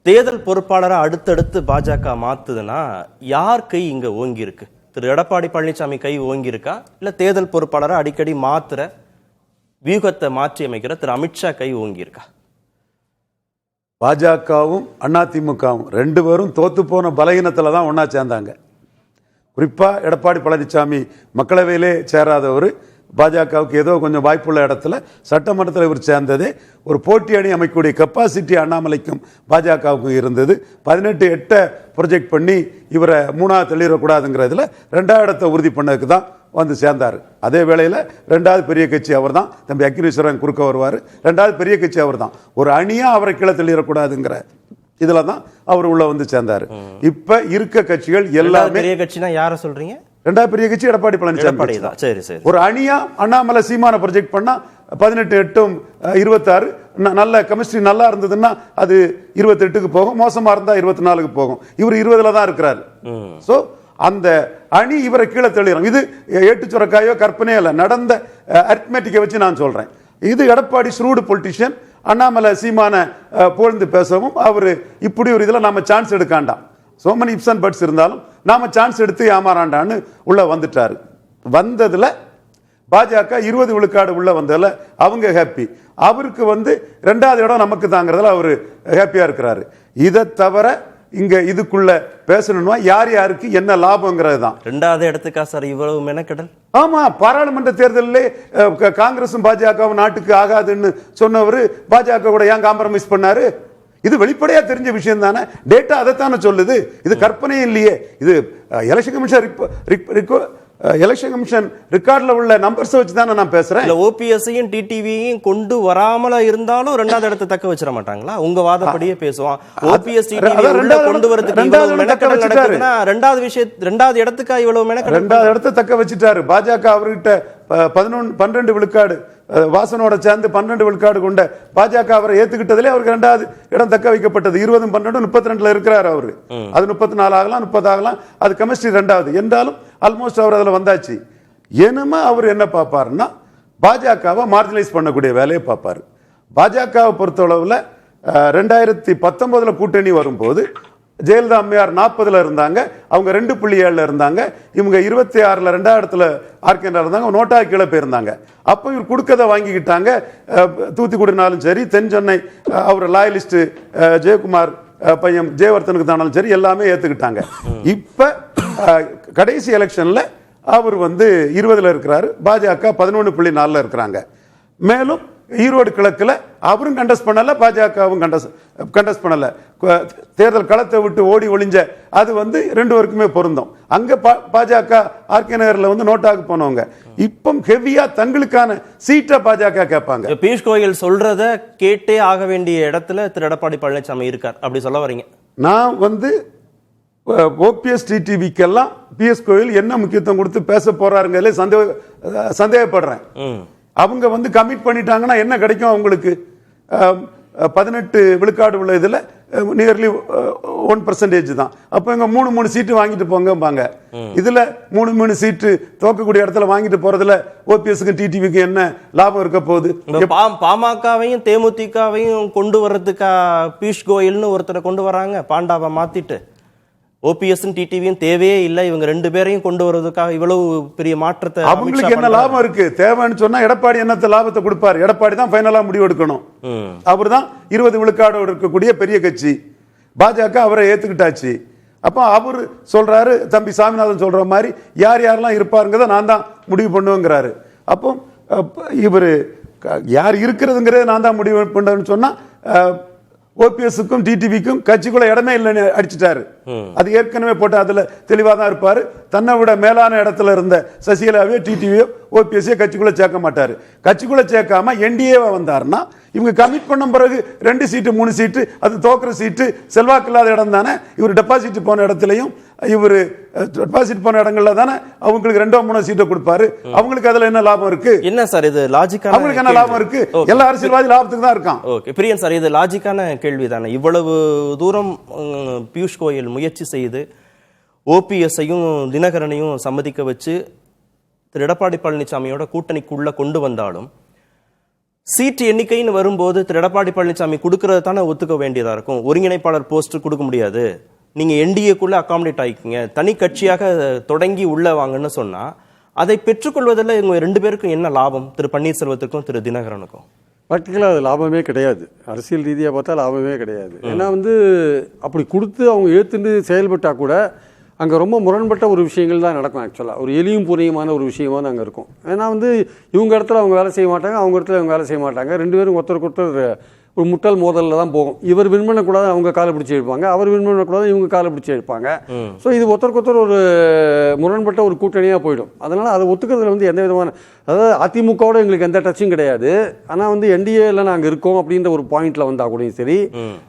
தேர்தல் பொறுப்பாளரை அடுத்தடுத்து பாஜக மாத்துதுன்னா யார் கை இங்க ஓங்கி இருக்கு? திரு எடப்பாடி பழனிசாமி கை ஓங்கி இருக்கா, இல்ல தேர்தல் பொறுப்பாளரை அடிக்கடி மாத்துற வியூகத்தை மாற்றி அமைக்கிற திரு அமித்ஷா கை ஓங்கி இருக்கா? பாஜகவும் அதிமுகவும் ரெண்டு பேரும் தோத்து போன பலகீனத்துல தான் ஒன்னா சேர்ந்தாங்க. குறிப்பா எடப்பாடி பழனிசாமி மக்களவையிலே சேராதவர், பாஜகவுக்கு ஏதோ கொஞ்சம் வாய்ப்புள்ள இடத்துல சட்டமன்றத்தில் இவர் சேர்ந்ததே ஒரு போட்டி அணி அமைக்கக்கூடிய கெப்பாசிட்டி அண்ணாமலைக்கும் பாஜகவுக்கும் இருந்தது. 18-8 ப்ரொஜெக்ட் பண்ணி இவரை மூணாவது தள்ளிடக்கூடாதுங்கிறதுல 2வது இடத்தை உறுதி பண்ணதுக்கு தான் வந்து சேர்ந்தார். அதே வேளையில் 2வது பெரிய கட்சி அவர் தான். தம்பி அக்னீஸ்வரன் குறுக்க வருவார். 2வது பெரிய கட்சி அவர் தான். ஒரு அணியாக அவரை கீழே தள்ளிடக்கூடாதுங்கிற இதில் தான் அவர் உள்ள வந்து சேர்ந்தார். இப்ப இருக்க கட்சிகள் எல்லாமே பெரிய கட்சினா யாரை சொல்றீங்க? 2வது பெரிய கட்சி எடப்பாடி பழனிசாமி தான். சரி சரி. ஒரு அணியா அண்ணாமலை சீமான ப்ரொஜெக்ட் பண்ணா 18-8 26 நல்ல கெமிஸ்ட்ரி நல்லா இருந்ததுன்னா அது 28க்கு போகும், மோசமா இருந்தா 24க்கு போகும். இவர் 20ல தான் இருக்கிறாரு. சோ அந்த அணி இவரை கீழே தள்ளிடும். இது ஏட்டு சுரக்காயோ கற்பனையோ இல்ல, நடந்த அரித்மெட்டிக்கை வச்சு நான் சொல்றேன். இது எடப்பாடி ஸ்ரூடு பொலிட்டிஷியன். அண்ணாமலை சீமான புகழ்ந்து பேசவும் அவரு இப்படி ஒரு இதுல நாம சான்ஸ் எடுக்காண்டாம், so many ifs and buts இருந்தாலும் நாம சான்ஸ் எடுத்து ஏமாறாண்டான்னு உள்ள வந்துட்டாரு. வந்ததுல பாஜக 20 விழுக்காடு உள்ள வந்ததுல அவங்க ஹாப்பி. அவருக்கு வந்து 2வது இடம் நமக்கு தாங்கிறதுல அவரு ஹாப்பியா இருக்கிறாரு. இதை தவிர இங்க இதுக்குள்ள பேசணும்னா யார் யாருக்கு என்ன லாபங்கிறது தான். 2வது இடத்துக்கா சார் இவ்வளவு மெனக்கெடல்? ஆமா, பாராளுமன்ற தேர்தலிலே காங்கிரசும் பாஜகவும் நாட்டுக்கு ஆகாதுன்னு சொன்னவர் பாஜக கூட ஏன் காம்ப்ரமைஸ் பண்ணாரு? இது வெளிப்படையா தெரிஞ்ச விஷயம் தானே. டேட்டா அதைத்தானே சொல்லுது. இது கற்பனையே இல்லையே. இது எலெக்ஷன் கமிஷன் ரெக்கார்ட்ல உள்ள நம்பர்ஸ் வச்சு தானே நான் பேசுறேன். ஓபிஎஸ்ஸையும் டிடிவியையும் கொண்டு வராமல இருந்தாலும் 2வது இடத்தை தக்க வச்சிட மாட்டாங்களா? உங்க வாதப்படியே பேசுவான். ஓபிஎஸ் கொண்டு வரதுக்கு 2வது இடத்துக்கா இவ்வளவு மெனக்கெடல்? 2வது இடத்தை தக்க வச்சுட்டாரு. பாஜக அவர்கிட்ட 12 விழுக்காடு வாசனோட சேர்ந்து 12 விழுக்காடு கொண்ட பாஜக அவரை ஏத்துக்கிட்டதுல அவருக்கு 2வது இடம் தக்க வைக்கப்பட்டது. 20 12 32ல இருக்கிறார் அவரு. அது 34 ஆகலாம், 30 ஆகலாம். அது கெமிஸ்ட்ரி 2வது என்றாலும் ஆல்மோஸ்ட் அவர் அதுல வந்தாச்சு. என்னமா அவர் என்ன பார்ப்பாருன்னா பாஜகவை மார்ஜினலைஸ் பண்ணக்கூடிய வேலையை பார்ப்பாரு. பாஜகவை பொறுத்தளவுல 2019 கூட்டணி வரும்போது ஜெயலலிதா அம்மையார் 40ல இருந்தாங்க, அவங்க 2.7ல இருந்தாங்க. இவங்க 26ல 2வது இடத்துல ஆர்கேண்டா இருந்தாங்க, நோட்டா கீழே போயிருந்தாங்க. அப்ப இவர் கொடுக்கதை வாங்கிக்கிட்டாங்க. தூத்துக்குடினாலும் சரி, தென் சென்னை அவர் லாயலிஸ்ட் ஜெயக்குமார் பையன் ஜெயவர்தனுக்கு தானாலும் சரி, எல்லாமே ஏத்துக்கிட்டாங்க. இப்ப கடைசி எலெக்ஷன்ல அவர் வந்து 20ல இருக்கிறாரு, பாஜக 11.4ல இருக்கிறாங்க. மேலும் ஈரோடு கிழக்குல அவரும் கண்டஸ்ட் பண்ணல, பாஜகவும் கண்டஸ்ட் பண்ணல. தேர்தல் களத்தை விட்டு ஓடி ஒளிஞ்ச அது வந்து 2 பேருக்குமே பொருந்தும். அங்க பாஜக ஆர்கே நகர்ல வந்து நோட்டாக்கு போனவங்க இப்போ ஹெவியா தங்களுக்கான சீட்டை பாஜக கேட்பாங்க. பியூஷ் கோயல் சொல்றத கேட்டே ஆக வேண்டிய இடத்துல திரு எடப்பாடி பழனிசாமி இருக்கார், அப்படி சொல்ல வரீங்க? நான் வந்து ஓபிஎஸ் டிடிவிக்கெல்லாம் பிஎஸ் கோயல் என்ன முக்கியத்துவம் கொடுத்து பேச போறாருங்கிறதுல சந்தேகப்படுறேன். அவங்க வந்து கமிட் பண்ணிட்டாங்கன்னா என்ன கிடைக்கும் அவங்களுக்கு? 18 விழுக்காடு உள்ள இதுல நியர்லி 1% தான். அப்ப இங்க 3 சீட்டு வாங்கிட்டு போங்க. இதுல 3 சீட்டு தோக்கக்கூடிய இடத்துல வாங்கிட்டு போறதுல ஓபிஎஸ்க்கு டிடிவிக்கு என்ன லாபம் இருக்க போகுது? பாமகவையும் தேமுதிகவையும் கொண்டு வர்றதுக்கா பியூஷ் கோயல்னு ஒருத்தரை கொண்டு வராங்க, பாண்டாவை மாத்திட்டு. ஓபிஎஸ் டிடிவியும் தேவையே இல்லை, இவங்க 2 பேரையும் கொண்டு வருவதற்காக இவ்வளவு பெரிய மாற்றத்தை அவங்களுக்கு என்ன லாபம் இருக்கு? தேவைன்னு சொன்னா எடப்பாடி என்னத்த லாபத்தை கொடுப்பாரு? எடப்பாடி தான் ஃபைனலா முடிவு எடுக்கணும். அவர் தான் 20 விழுக்காடு இருக்கக்கூடிய பெரிய கட்சி. பாஜக அவரை ஏத்துக்கிட்டாச்சு. அப்ப அவர் சொல்றாரு, தம்பி சாமிநாதன் சொல்ற மாதிரி யார் யாரெல்லாம் இருப்பாருங்கிறத நான் தான் முடிவு பண்ணுவேங்கிறாரு. அப்போ இவர் யார் இருக்கிறதுங்கிறத நான் தான் முடிவு பண்ணுன்னு சொன்னா ஓபிஎஸ்க்கும் டிடிவிக்கும் கட்சிக்குள்ள இடமே இல்லைன்னு அடிச்சுட்டாரு. அது ஏற்கனவே போட்டு அதுல தெளிவா தான் இருப்பாரு. தன்னை விட மேலான இடத்துல இருந்த சசிகலாவே டிடிவியோ ஓபிஎஸ்ஸே கட்சிக்குள்ள சேர்க்க மாட்டாரு. கட்சிக்குள்ள சேர்க்காம என்டிஏவா வந்தாருன்னா இவங்க கமிட் பண்ண பிறகு 2 சீட்டு 3 சீட்டு அது தோக்குற சீட்டு செல்வாக்கு இல்லாத இடம் தானே. இவர் டெபாசிட் போன இடத்துலையும் இவர் டெபாசிட் போன இடங்கள்ல தானே அவங்களுக்கு 2-3 சீட்டை கொடுப்பாரு. அவங்களுக்கு அதுல என்ன லாபம் இருக்கு? என்ன சார் இது லாஜிக்கா? அவங்களுக்கு என்ன லாபம் இருக்கு? எல்லா அரசியல்வாதி லாபத்துக்கு தான் இருக்கான். ஓகே பிரியன் சார், இது லாஜிக்கான கேள்வி தானே. இவ்வளவு தூரம் பியூஷ் கோயல் முயற்சி செய்து ஓபிஎஸ்ஸையும் தினகரனையும் சம்மதிக்க வச்சு திரு எடப்பாடி பழனிசாமியோட கூட்டணிக்குள்ள கொண்டு வந்தாலும் சீட்டு எண்ணிக்கைன்னு வரும்போது திரு எடப்பாடி பழனிசாமி கொடுக்கறது தானே ஒத்துக்க வேண்டியதா இருக்கும். ஒருங்கிணைப்பாளர் போஸ்ட் கொடுக்க முடியாது, நீங்க என்டிஏக்குள்ள அகாமடேட் ஆகிக்கீங்க, தனி கட்சியாக தொடங்கி உள்ள வாங்கன்னு சொன்னா அதை பெற்றுக்கொள்வதில் இவங்க 2 பேருக்கும் என்ன லாபம், திரு பன்னீர்செல்வத்துக்கும் திரு தினகரனுக்கும்? ப்ராக்டிக்கலாக அது லாபமே கிடையாது. அரசியல் ரீதியாக பார்த்தா லாபமே கிடையாது. ஏன்னா அப்படி கொடுத்து அவங்க ஏற்றுண்டு செயல்பட்டால் கூட அங்கே ரொம்ப முரண்பட்ட ஒரு விஷயங்கள் தான் நடக்கும். ஆக்சுவலாக ஒரு எளியும் புரியுமான ஒரு விஷயமா தான் அங்கே இருக்கும். ஏன்னா இவங்க இடத்துல அவங்க வேலை செய்ய மாட்டாங்க, அவங்க இடத்துல அவங்க வேலை செய்ய மாட்டாங்க. 2 பேரும் ஒருத்தருக்கு ஒருத்தர் ஒரு முட்டல் மோதலில் தான் போகும். இவர் வின் பண்ணக்கூடாது, அவங்க காலை பிடிச்சி எடுப்பாங்க. அவர் வின் பண்ணக்கூடாது, இவங்க காலை பிடிச்சி எடுப்பாங்க. ஸோ இது ஒருத்தருக்கு ஒரு முரண்பட்ட ஒரு கூட்டணியாக போயிடும். அதனால் அதை ஒத்துக்கிறதுல எந்த விதமான, அதாவது அதிமுகவோட எங்களுக்கு எந்த டச்சும் கிடையாது. ஆனால் என்டிஏல நாங்கள் இருக்கோம் அப்படின்ற ஒரு பாயிண்ட்ல வந்தால் கூட சரி,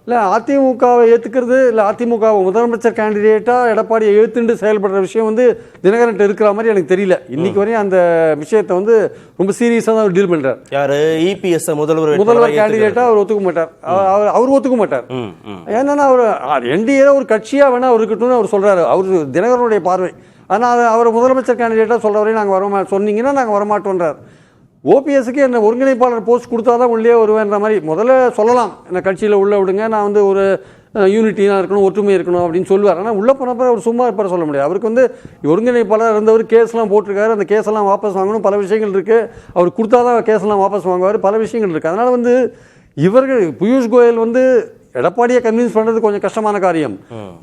இல்லை அதிமுகவை ஏற்றுக்கிறது, இல்லை அதிமுக முதலமைச்சர் கேண்டிடேட்டாக எடப்பாடியை ஏற்றுண்டு செயல்படுற விஷயம் தினகரன் இருக்கிற மாதிரி எனக்கு தெரியல. இன்னைக்கு வரையும் அந்த விஷயத்தை ரொம்ப சீரியஸாக தான் டீல் பண்றாரு. யாரு இபிஎஸ் முதல்வர் கேண்டிடேட்டா அவர் ஒத்துக்க மாட்டார். அவர் ஒத்துக்க மாட்டார். ஏன்னா அவர் என்டிஏ ஒரு கட்சியா வேணா அவர் இருக்கட்டும்னு அவர் சொல்றாரு. அவர் தினகரனுடைய பார்வை. ஆனால் அவர் முதலமைச்சர் கேண்டிடேட்டா சொல்றவரையும் நாங்கள் சொன்னீங்கன்னா நாங்கள் வரமாட்டோன்றார். ஓபிஎஸ்க்கு என்ன ஒருங்கிணைப்பாளர் போஸ்ட் கொடுத்தாதான் உள்ளே வருவேன்ற மாதிரி முதல்ல சொல்லலாம், என்ன கட்சியில் உள்ள விடுங்க, நான் ஒரு யூனிட்டியாக இருக்கணும், ஒற்றுமை இருக்கணும் அப்படின்னு சொல்லுவார். ஆனால் உள்ளே போனப்போ அவர் சும்மா இருப்பார் சொல்ல முடியாது. அவருக்கு ஒருங்கிணைப்பாளர் இருந்தவர் கேஸ்லாம் போட்டிருக்காரு, அந்த கேஸெல்லாம் வாபஸ் வாங்கணும், பல விஷயங்கள் இருக்குது. அவர் கொடுத்தாதான் கேஸ்லாம் வாபஸ் வாங்குவார், பல விஷயங்கள் இருக்குது. அதனால் இவர்கள் பியூஷ் கோயல் எடப்பாடியை கன்வின்ஸ் பண்ணுறது கொஞ்சம் கஷ்டமான காரியம்.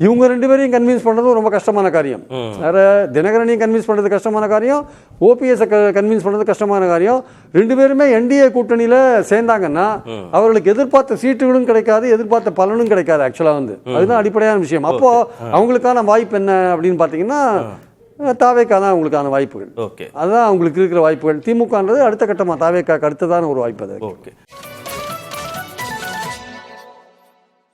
இவங்க 2 பேரையும் கன்வின்ஸ் பண்ணுறது ரொம்ப கஷ்டமான காரியம். வேற தினகரனையும் கன்வின்ஸ் பண்ணுறது கஷ்டமான காரியம், ஓபிஎஸ் கன்வின்ஸ் பண்ணுறது கஷ்டமான காரியம். 2 பேருமே என்டிஏ கூட்டணியில் சேர்ந்தாங்கன்னா அவர்களுக்கு எதிர்பார்த்த சீட்டுகளும் கிடைக்காது, எதிர்பார்த்த பலனும் கிடைக்காது. ஆக்சுவலாக அதுதான் அடிப்படையான விஷயம். அப்போ அவங்களுக்கான வாய்ப்பு என்ன அப்படின்னு பார்த்தீங்கன்னா தாவேக்கா தான் அவங்களுக்கான வாய்ப்புகள். அதுதான் அவங்களுக்கு இருக்கிற வாய்ப்புகள். திமுகன்றது அடுத்த கட்டமாக தாவேக்காக்கு அடுத்ததான ஒரு வாய்ப்பு அது.